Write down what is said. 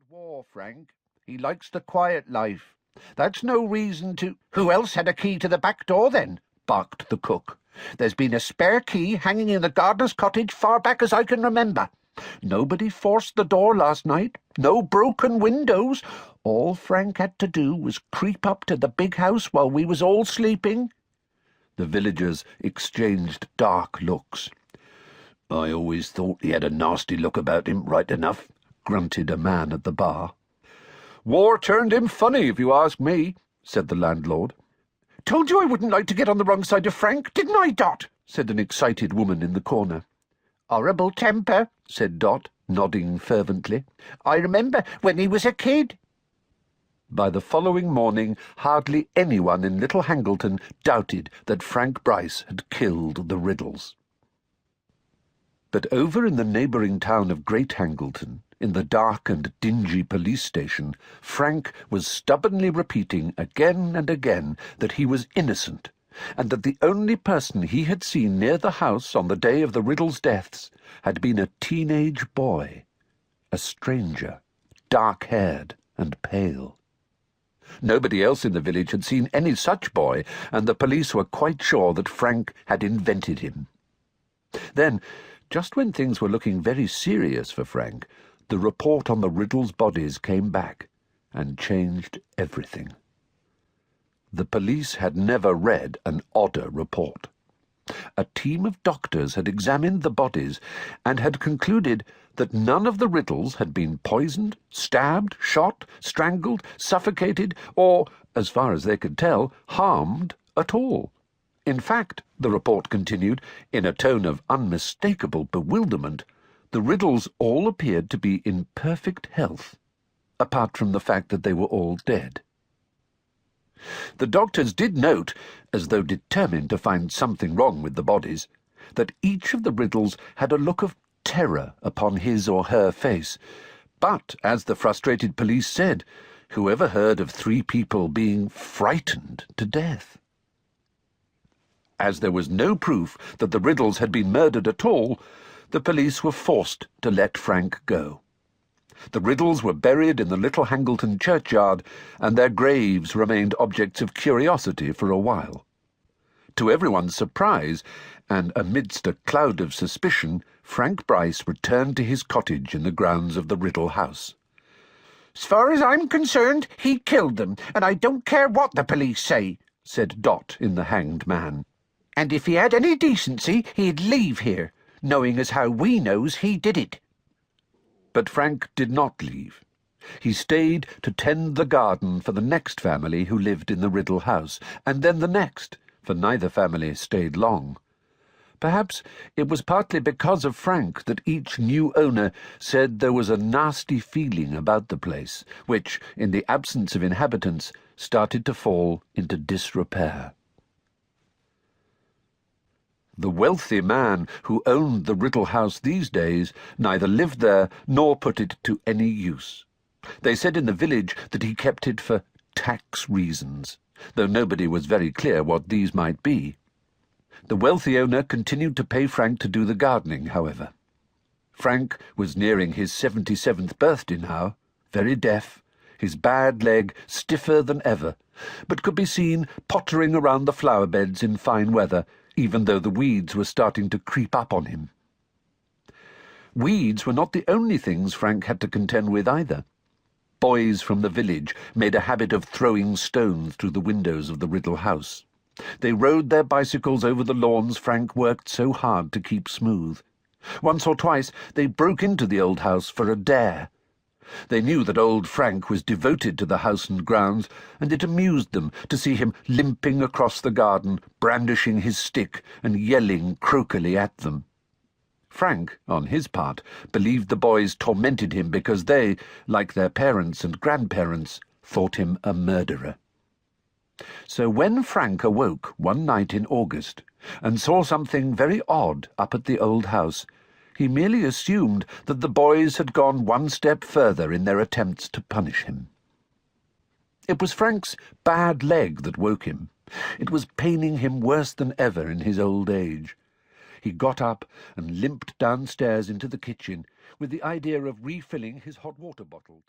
war, Frank. He likes the quiet life. That's no reason to—" "Who else had a key to the back door, then?" barked the cook. "There's been a spare key hanging in the gardener's cottage far back as I can remember. Nobody forced the door last night. No broken windows. All Frank had to do was creep up to the big house while we was all sleeping." The villagers exchanged dark looks. "I always thought he had a nasty look about him, right enough," grunted a man at the bar. "War turned him funny, if you ask me," said the landlord. "Told you I wouldn't like to get on the wrong side of Frank, didn't I, Dot?" said an excited woman in the corner. "Horrible temper," said Dot, nodding fervently. "I remember when he was a kid." By the following morning, hardly anyone in Little Hangleton doubted that Frank Bryce had killed the Riddles. But over in the neighbouring town of Great Hangleton, in the dark and dingy police station, Frank was stubbornly repeating again and again that he was innocent, and that the only person he had seen near the house on the day of the Riddles' deaths had been a teenage boy, a stranger, dark-haired and pale. Nobody else in the village had seen any such boy, and the police were quite sure that Frank had invented him. Then, just when things were looking very serious for Frank, the report on the Riddles' bodies came back and changed everything. The police had never read an odder report. A team of doctors had examined the bodies and had concluded that none of the Riddles had been poisoned, stabbed, shot, strangled, suffocated, or, as far as they could tell, harmed at all. In fact, the report continued, in a tone of unmistakable bewilderment, the Riddles all appeared to be in perfect health, apart from the fact that they were all dead. The doctors did note, as though determined to find something wrong with the bodies, that each of the Riddles had a look of terror upon his or her face. But, as the frustrated police said, whoever heard of 3 people being frightened to death? As there was no proof that the Riddles had been murdered at all, the police were forced to let Frank go. The Riddles were buried in the Little Hangleton churchyard, and their graves remained objects of curiosity for a while. To everyone's surprise, and amidst a cloud of suspicion, Frank Bryce returned to his cottage in the grounds of the Riddle house. "As far as I'm concerned, he killed them, and I don't care what the police say," said Dot in the Hanged Man. "And if he had any decency, he'd leave here, knowing as how we knows he did it." But Frank did not leave. He stayed to tend the garden for the next family who lived in the Riddle house, and then the next, for neither family stayed long. Perhaps it was partly because of Frank that each new owner said there was a nasty feeling about the place, which, in the absence of inhabitants, started to fall into disrepair. The wealthy man who owned the Riddle house these days neither lived there nor put it to any use. They said in the village that he kept it for tax reasons, though nobody was very clear what these might be. The wealthy owner continued to pay Frank to do the gardening, however. Frank was nearing his 77th birthday now, very deaf, his bad leg stiffer than ever, but could be seen pottering around the flower beds in fine weather, even though the weeds were starting to creep up on him. Weeds were not the only things Frank had to contend with either. Boys from the village made a habit of throwing stones through the windows of the Riddle house. They rode their bicycles over the lawns Frank worked so hard to keep smooth. Once or twice they broke into the old house for a dare. They knew that old Frank was devoted to the house and grounds, and it amused them to see him limping across the garden, brandishing his stick and yelling crokily at them. Frank, on his part, believed the boys tormented him because they, like their parents and grandparents, thought him a murderer. So when Frank awoke one night in August and saw something very odd up at the old house, he merely assumed that the boys had gone one step further in their attempts to punish him. It was Frank's bad leg that woke him. It was paining him worse than ever in his old age. He got up and limped downstairs into the kitchen with the idea of refilling his hot water bottle.